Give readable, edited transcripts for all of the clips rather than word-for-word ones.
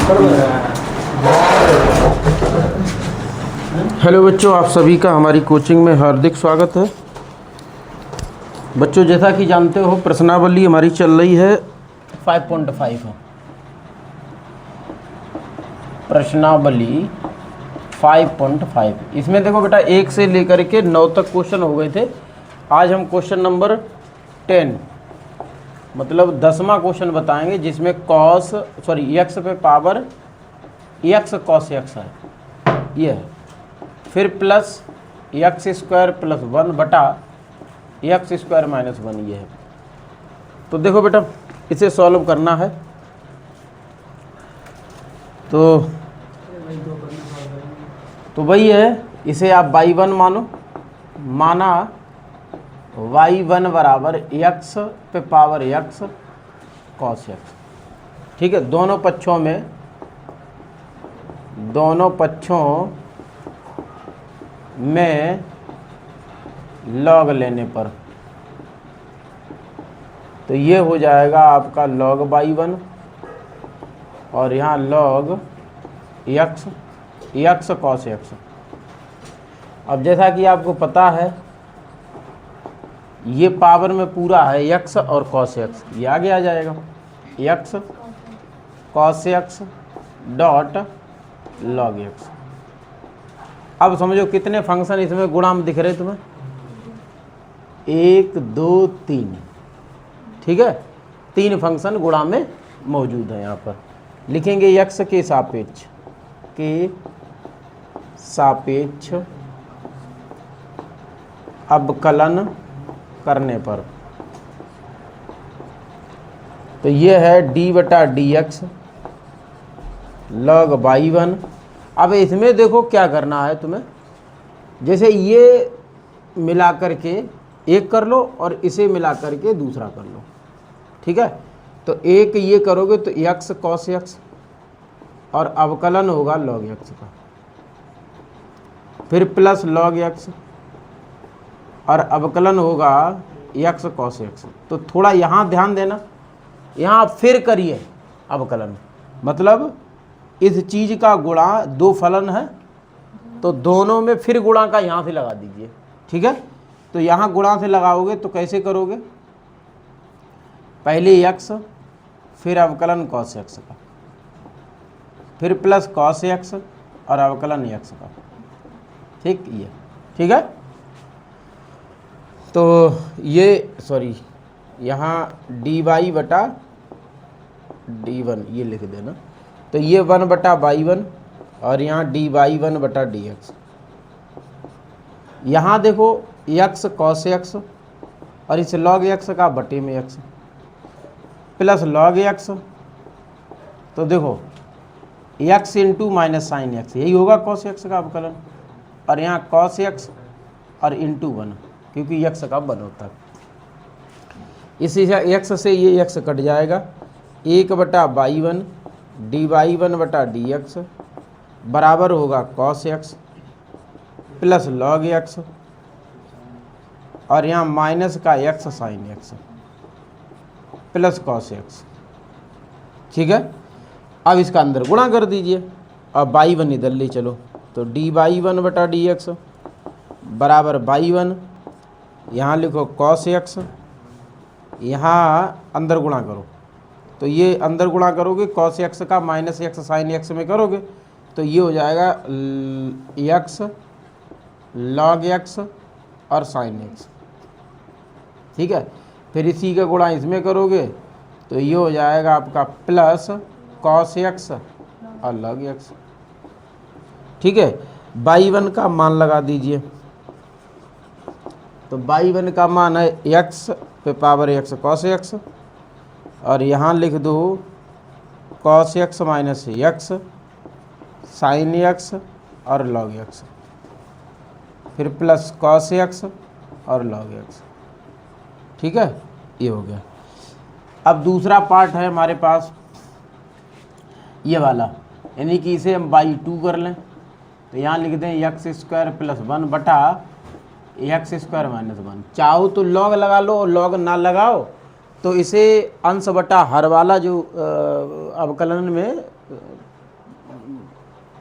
Hello बच्चों, आप सभी का हमारी कोचिंग में हार्दिक स्वागत है। बच्चों, जैसा कि जानते हो प्रश्नावली हमारी चल रही है 5.5 है। प्रश्नावली 5.5 इसमें देखो बेटा 1 से लेकर के 9 तक क्वेश्चन हो गए थे। आज हम क्वेश्चन नंबर 10 मतलब 10वां क्वेश्चन बताएंगे, जिसमें एक्स पे पावर एक्स कॉस एक्स है, ये है। फिर प्लस एक्स स्क्वायर प्लस 1 बटा एक्स स्क्वायर माइनस 1, ये है। तो देखो बेटा, इसे सॉल्व करना है। तो वही है, इसे आप y1 मानो, माना y1 बराबर एक्स पे पावर एक्स कॉस एक्स। ठीक है, दोनों पक्षों में लॉग लेने पर तो ये हो जाएगा आपका log y1 और यहाँ log एक्स कॉस एक्स। अब जैसा कि आपको पता है, ये पावर में पूरा है एक्स और कॉस एक्स, ये आगे आ जाएगा x cos x dot log x. अब समझो कितने फंक्शन इसमें गुणा में दिख रहे तुम्हें, 1 2 3। ठीक है, 3 फंक्शन गुणा में मौजूद है। यहाँ पर लिखेंगे एक्स के सापेक्ष अवकलन करने पर तो ये है डी बटा डी एक्स लॉग y1। अब इसमें देखो क्या करना है तुम्हें, जैसे ये मिला करके एक कर लो और इसे मिला करके दूसरा कर लो। ठीक है, तो एक ये करोगे तो एक्स कॉस एक्स और अवकलन होगा लॉग एक्स का, फिर प्लस लॉग एक्स और अवकलन होगा एक्स कॉस एक्स। तो थोड़ा यहाँ ध्यान देना, यहाँ फिर करिए अवकलन, मतलब इस चीज़ का गुणा 2 फलन है तो दोनों में फिर गुणा का यहाँ से लगा दीजिए। ठीक है, तो यहाँ गुणा से लगाओगे तो कैसे करोगे, पहले एक्स फिर अवकलन कॉस एक्स का, फिर प्लस कॉस एक्स और अवकलन एक्स का। ठीक, ये ठीक है। तो ये यहाँ डी वाई बटा d1 ये लिख देना, तो ये 1 बटा y1 और यहाँ dy1 बटा dx। यहाँ देखो x कॉस एक्स और इस log x का बटे में x प्लस log x, तो देखो x into minus sine x, यही होगा कॉस एक्स का अवकलन, और यहाँ कॉस एक्स और इंटू 1 क्योंकि x का 1 होता है। इसी x से ये x कट जाएगा, 1 बटा y1 dy1 बटा dx बराबर होगा cos x plus log x और यहाँ माइनस का x sine x plus cos x. ठीक है, अब इसका अंदर गुणा कर दीजिए, अब y1 इधर ले चलो, तो dy1 बटा dx बराबर y1, यहाँ लिखो कॉस एक्स, यहाँ अंदर गुणा करो, तो ये अंदर गुणा करोगे कॉस एक्स का माइनस एक्स साइन एक्स में करोगे तो ये हो जाएगा एक्स लॉग एक्स और साइन एक्स। ठीक है, फिर इसी का गुणा इसमें करोगे तो ये हो जाएगा आपका प्लस कॉस एक्स और लॉग एक्स। ठीक है, y1 का मान लगा दीजिए, तो y1 का मान है एक्स पे पावर एक्स कॉस एक्स और यहाँ लिख दो cos x minus x sine x और लॉग एक्स, फिर प्लस कॉस एक्स और लॉग एक्स। ठीक है, ये हो गया। अब दूसरा पार्ट है हमारे पास ये वाला, यानी कि इसे हम y2 कर लें, तो यहाँ लिख दें एक्स स्क्वायर प्लस 1 बटा एक्स स्क्वायर माइनस 1। चाहो तो लॉग लगा लो और लॉग ना लगाओ तो इसे अंश बटा हर वाला जो अवकलन में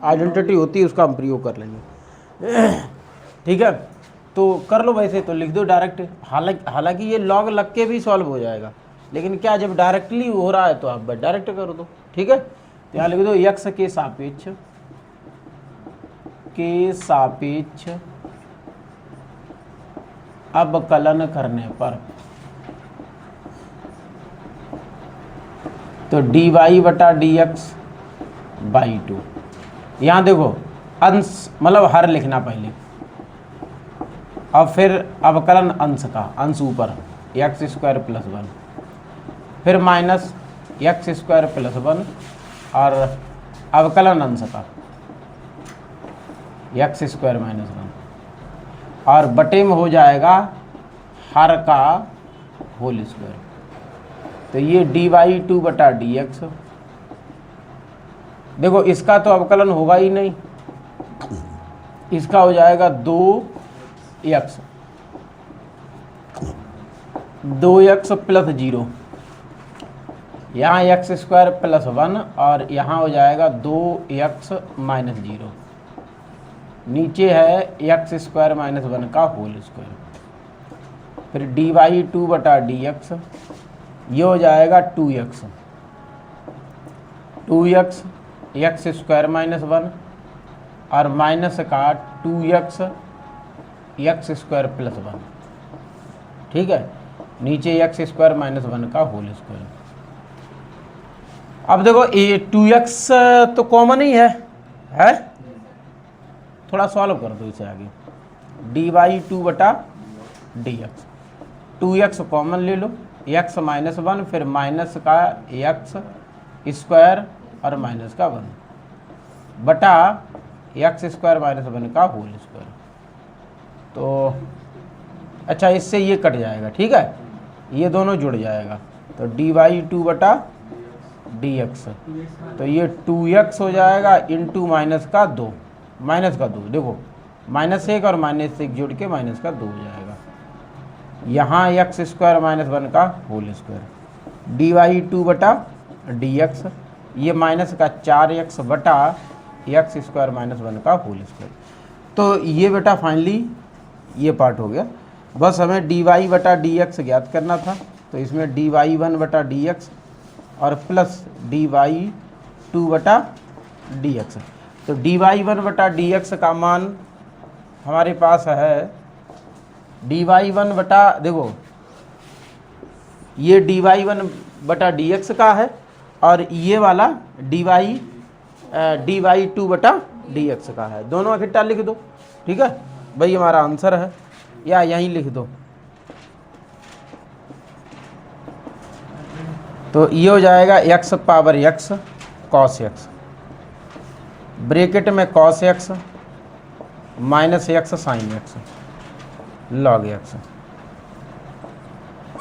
आइडेंटिटी होती है उसका हम प्रयोग कर लेंगे। ठीक है, तो कर लो, वैसे तो लिख दो डायरेक्ट। हालांकि ये लॉग लग के भी सॉल्व हो जाएगा, लेकिन क्या जब डायरेक्टली हो रहा है तो आप डायरेक्ट कर दो। ठीक है, तो यहाँ लिख दो x के सापेक्ष अवकलन करने पर, तो dy/dx/2। यहाँ देखो अंश मतलब हर लिखना पहले, अब फिर अवकलन अंश का, अंश ऊपर x² + 1, फिर माइनस x² + 1 और अवकलन अंश का x² - 1 और बटे में हो जाएगा हर का होल स्क्वायर। तो ये dy/2/dx, देखो इसका तो अवकलन होगा ही नहीं, इसका हो जाएगा 2x + 0, यहाँ x² + 1 और यहाँ हो जाएगा 2x - 0, नीचे है x² - 1 का होल स्क्वायर। फिर dy/2/dx, ये हो जाएगा 2x x² - 1 और माइनस का 2x x² + 1। ठीक है, नीचे x² - 1 का होल स्क्वायर। अब देखो ये 2x तो कॉमन ही है? थोड़ा सॉल्व कर दो इसे आगे। dy/2/dx, 2x कॉमन ले लो, x - 1 फिर माइनस का x² और माइनस का 1 बटा x² - 1 का होल स्क्वायर। तो अच्छा, इससे ये कट जाएगा। ठीक है, ये दोनों जुड़ जाएगा, तो dy/2/dx, तो ये 2x हो जाएगा इंटू माइनस का 2, देखो -1 और -1 जोड़ के माइनस का 2 हो जाएगा। यहाँ x² - 1 का होल स्क्वायर, dy/2/dx, ये माइनस का 4x बटा x² - 1 का होल स्क्वायर। तो ये बेटा फाइनली ये पार्ट हो गया। बस हमें dy/dx ज्ञात करना था, तो इसमें dy1/dx और प्लस dy2/dx। तो dy1/dx का मान हमारे पास है देखो ये dy1/dx का है और ये वाला dy2/dx का है, दोनों इकट्ठा लिख दो। ठीक है भाई, हमारा आंसर है, या यहीं लिख दो। तो ये हो जाएगा x power x cos x, bracket में cos x minus x sin x log x,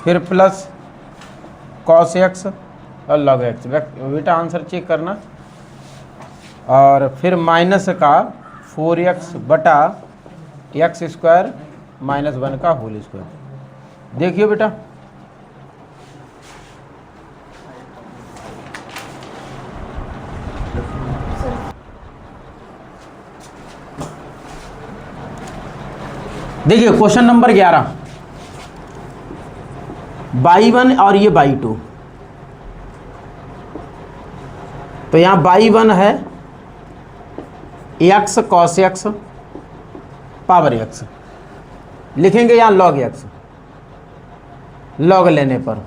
फिर प्लस cos x और log x। बेटा आंसर चेक करना, और फिर माइनस का 4x बटा x² - 1 का होल स्क्वायर। देखिए बेटा, देखिए क्वेश्चन नंबर 11, y1 और ये y2। तो यहाँ y1 है x cos x power x, लिखेंगे यहाँ log x, log लेने पर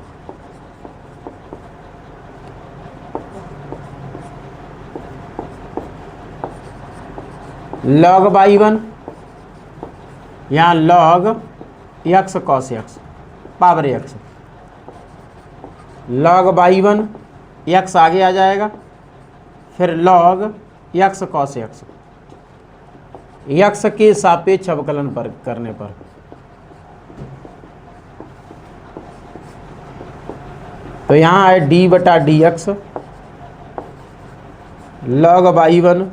log y1, यहाँ log x cos x power x, log y1 x आगे आ जाएगा, फिर log x cos x, x के सापेक्ष अवकलन पर करने पर, तो यहाँ है d/dx log y1,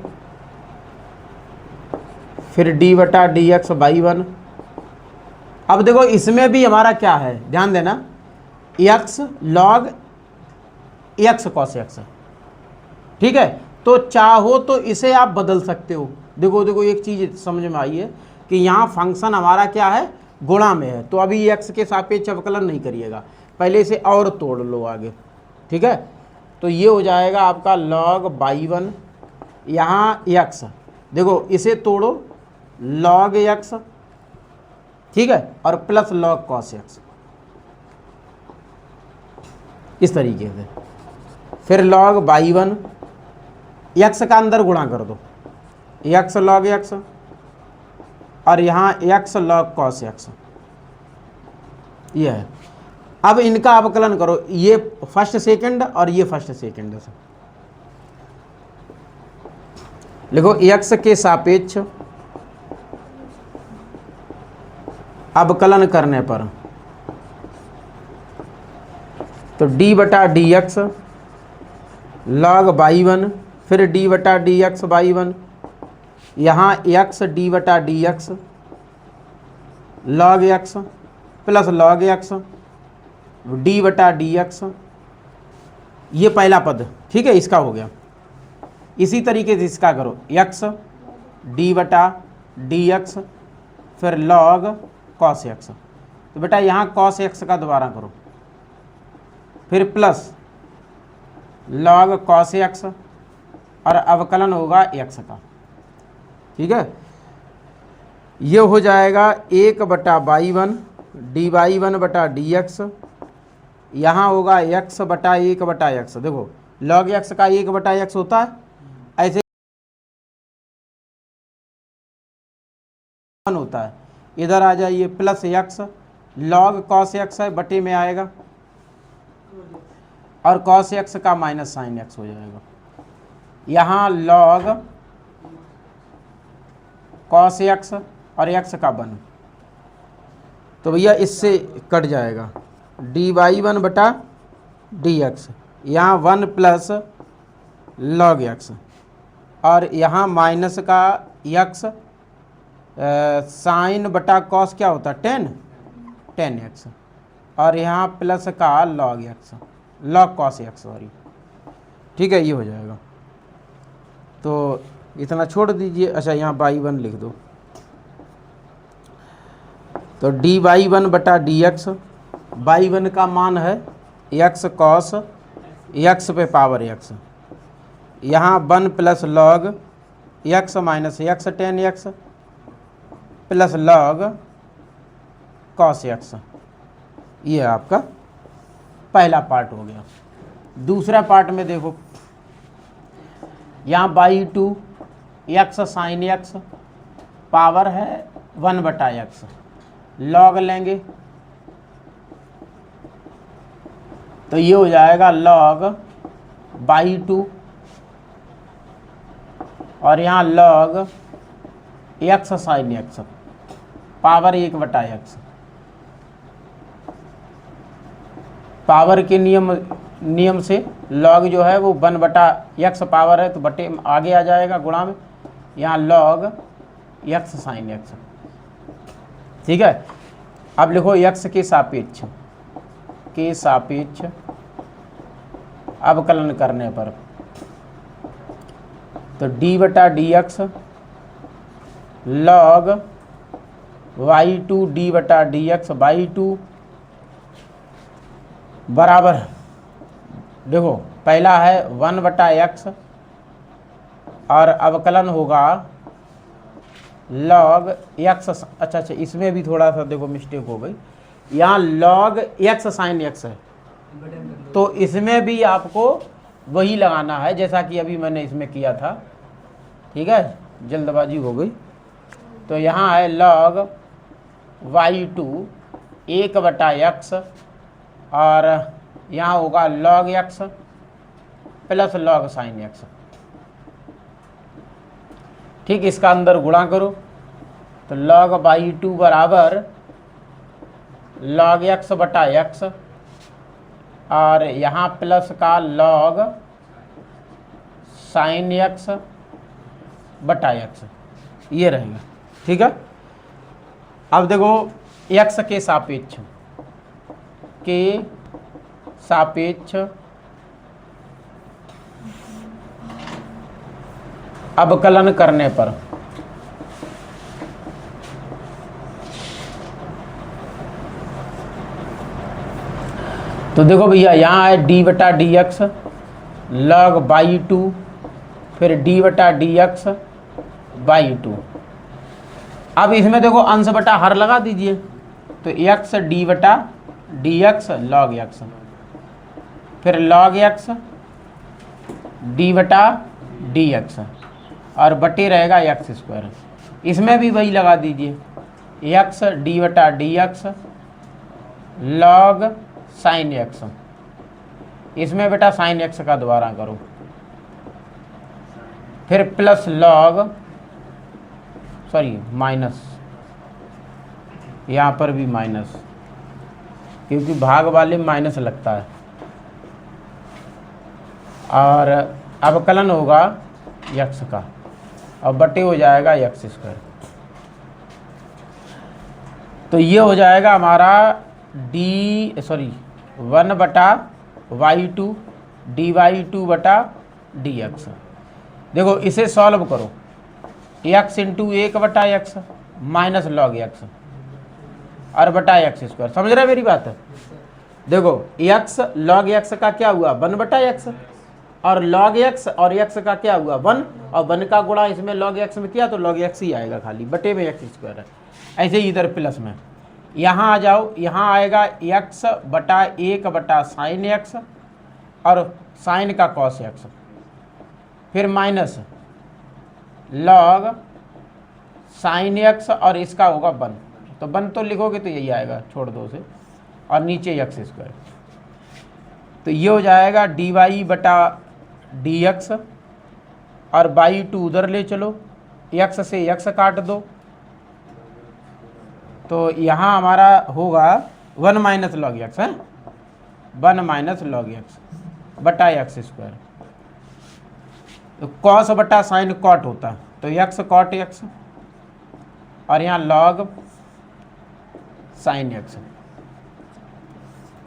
फिर d/dx/1। अब देखो इसमें भी हमारा क्या है, ध्यान देना, x log x cos x। ठीक है, तो तो चाहो तो इसे आप बदल सकते हो। देखो देखो एक चीज़ समझ में आई है कि यहाँ फंक्शन हमारा क्या है, गुणा में है, तो अभी x के सापेक्ष अवकलन नहीं करिएगा, पहले इसे और तोड़ लो आगे। ठीक है, तो ये हो जाएगा आपका log y1, यहाँ x, देखो इसे तोड़ो log x, ठीक है, और प्लस log cos x, इस तरीके से। फिर log y1, x का अंदर गुणा कर दो, x log x, और यहाँ x log cos x, ये है। अब इनका अवकलन करो, ये फर्स्ट सेकंड और ये फर्स्ट सेकंड से लिखो। x के सापेक्ष अवकलन करने पर तो d बटा डी एक्स लॉग y1, फिर d बटा डी एक्स y1, यहाँ x d बटा d x log x plus log x d बटा डी एक्स, ये पहला पद, ठीक है, इसका हो गया। इसी तरीके से इसका करो, x d बटा डी एक्स फिर log cos x, तो बेटा यहाँ cos x का दोबारा करो, फिर प्लस log cos x और अवकलन होगा x का। ठीक है, ये हो जाएगा 1 बटा y1 डी वाई1 बटा डी एक्स, यहाँ होगा x बटा 1 बटा x। देखो log x का 1 बटा x होता है, ऐसे होता है, इधर आ जाइए plus x log cos x है, बटे में आएगा, और cos x का माइनस साइन x हो जाएगा। यहाँ log cos x और x का 1, तो भैया इससे कट जाएगा डी वाई 1 बटा डी एक्स, यहाँ 1 प्लस log x, और यहाँ माइनस का x साइन बटा कॉस क्या होता है 10 x, और यहाँ प्लस का log x log cos x, sorry. ठीक है, ये हो जाएगा, तो इतना छोड़ दीजिए। अच्छा, यहाँ y1 लिख दो, तो डी वाई 1 बटा डी एक्स, y1 का मान है x cos x पे पावर x, यहाँ 1 plus log x minus x 10x plus log cos x, ये आपका पहला पार्ट हो गया। दूसरा पार्ट में देखो, यहाँ y2 x sine x power है 1 बटा x, log लेंगे तो ये हो जाएगा log y2, और यहाँ log x sine x power 1 बटा x। पावर के नियम से log जो है वो 1 बटा x पावर है, तो बटे आगे आ जाएगा गुणा में, यहाँ log x साइन x। ठीक है, अब लिखो x के सापेक्ष अवकलन करने पर तो d बटा d x log y2 d बटा डी एक्स y2 बराबर, देखो पहला है 1 बटा x, और अवकलन होगा log x। अच्छा, इसमें भी थोड़ा सा देखो मिस्टेक हो गई, यहाँ log x साइन x है, तो इसमें भी आपको वही लगाना है जैसा कि अभी मैंने इसमें किया था। ठीक है, जल्दबाजी हो गई, तो यहाँ है log y2 1 बटा x, और यहाँ होगा log x plus log sine x। ठीक, इसका अंदर गुणा करो, तो log y2 बराबर log x बटा x, और यहाँ प्लस का log साइन x बटा x, ये रहेगा। ठीक है, अब देखो x के सापेक्ष अवकलन करने पर तो देखो भैया यहाँ है डी बटा d x log by two, फिर डी बटा डी एक्स बाई टू। अब इसमें देखो अंश बटा हर लगा दीजिए, तो एक्स डी बटा डी एक्स लॉग एक्स, फिर लॉग एक्स डी बटा डी एक्स और बटे रहेगा एक्स स्क्वायर। इसमें भी वही लगा दीजिए, एक्स डी बटा d x log sine x, इसमें बेटा साइन एक्स का दोबारा करो, फिर प्लस लॉग माइनस, यहाँ पर भी माइनस क्योंकि भाग वाले माइनस लगता है, और अवकलन होगा यक्स का और बटे हो जाएगा एक्स स्क्वायर। तो ये हो जाएगा हमारा वन बटा y two d y two बटा डी एक्स। देखो इसे सॉल्व करो, एक्स इंटू एक बटा एक्स माइनस लॉग एक्स और बटा एक्स स्क्वायर। समझ रहे मेरी बात है? देखो एक्स लॉग एक्स का क्या हुआ, वन बटा एक्स, और लॉग एक्स और एक्स का क्या हुआ, वन, और वन का गुणा इसमें लॉग एक्स में किया तो लॉग एक्स ही आएगा, खाली बटे में एक्स स्क्वायर है। ऐसे ही इधर प्लस में यहाँ आ जाओ, यहाँ आएगा एक्स बटा एक बटा साइन एक्स और साइन का कॉस एक्स, फिर माइनस लॉग साइन एक्स और इसका होगा वन, तो वन तो लिखोगे तो यही आएगा, छोड़ दो उसे, और नीचे एक्स स्क्वायर। तो ये हो जाएगा डी वाई बटा डी एक्स और बाई टू उधर ले चलो, एक्स से एक्स काट दो, तो यहाँ हमारा होगा वन माइनस लॉग एक्स है, वन माइनस लॉग एक्स बटा एक्स स्क्वायर। तो कॉस बटा साइन कॉट होता है, तो एक्स कॉट एक्स और यहाँ लॉग साइन एक्स,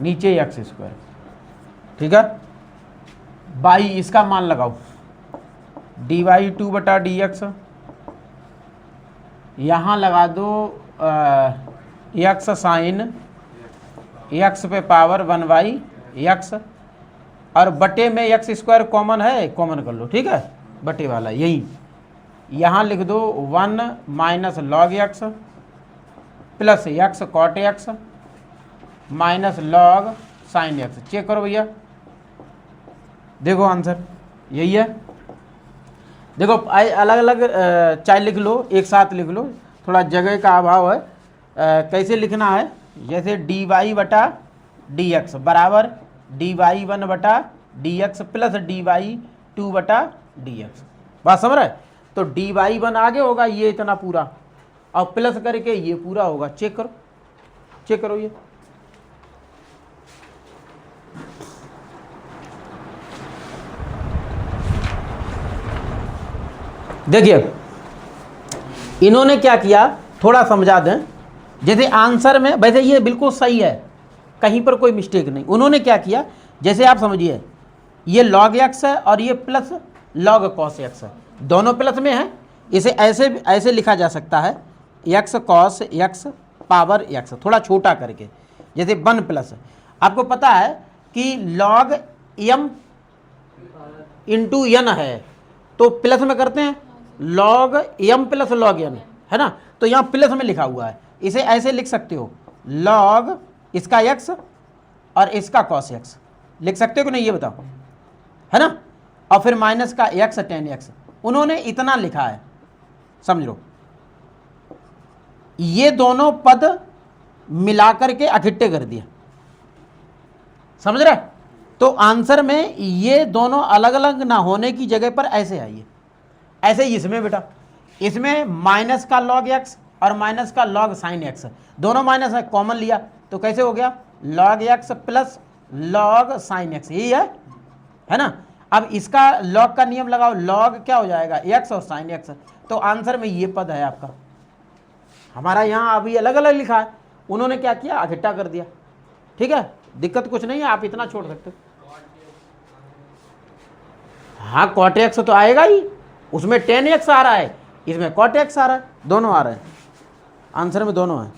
नीचे एक्स स्क्वायर। ठीक है, बाई इसका मान लगाओ, डी वाई टू बटा डी एक्स, यहाँ लगा दो एक्स साइन एक्स पे पावर वन बाई एक्स, और बटे में एक्स स्क्वायर कॉमन है, कॉमन कर लो। ठीक है, बटे वाला यही, यहाँ लिख दो one minus log x plus x cot x minus log sine x. Check करो भैया, देखो आंसर यही है। देखो अलग अलग चाहे लिख लो, एक साथ लिख लो, थोड़ा जगह का अभाव है। कैसे लिखना है, जैसे डी वाई बटा डी एक्स बराबर डी वाई वन बटा d x plus d y two बटा डी एक्स। बात समझ रहे? तो डी वाई वन आगे होगा ये इतना पूरा, और प्लस करके ये पूरा होगा। चेक करो, चेक करो ये, देखिए इन्होंने क्या किया, थोड़ा समझा दें। जैसे आंसर में, वैसे ये बिल्कुल सही है, कहीं पर कोई मिस्टेक नहीं। उन्होंने क्या किया, जैसे आप समझिए ये लॉग एक्स है और ये प्लस लॉग कॉस एक्स है, दोनों प्लस में है। इसे ऐसे ऐसे लिखा जा सकता है, x cos x power x, थोड़ा छोटा करके, जैसे वन प्लस। आपको पता है कि लॉग एम इंटू एन है, तो प्लस में करते हैं log m plus log n, है ना? तो यहाँ प्लस में लिखा हुआ है, इसे ऐसे लिख सकते हो, लॉग इसका एक्स और इसका कॉस एक्स लिख सकते हो कि नहीं, ये बताओ, है ना? और फिर माइनस का एक्स टेन एक्स। उन्होंने इतना लिखा है, समझ लो, ये दोनों पद मिलाकर के इकट्ठे कर दिया, समझ रहे? तो आंसर में ये दोनों अलग अलग ना होने की जगह पर ऐसे आइए, ऐसे ही इसमें बेटा, इसमें माइनस का लॉग एक्स और माइनस का लॉग साइन एक्स, दोनों माइनस है, कॉमन लिया तो कैसे हो गया, log x plus log sine x, यही है ना? अब इसका लॉग का नियम लगाओ, लॉग क्या हो जाएगा, एक्स और साइन एक्स। तो आंसर में ये पद है आपका। हमारा यहाँ अभी अलग अलग लिखा है, उन्होंने क्या किया, इकट्ठा कर दिया। ठीक है, दिक्कत कुछ नहीं है, आप इतना छोड़ सकते हो। हाँ कॉट एक्स तो आएगा ही, उसमें tan x आ रहा है, इसमें cot x आ रहा है, दोनों आ रहे हैं, आंसर में दोनों है।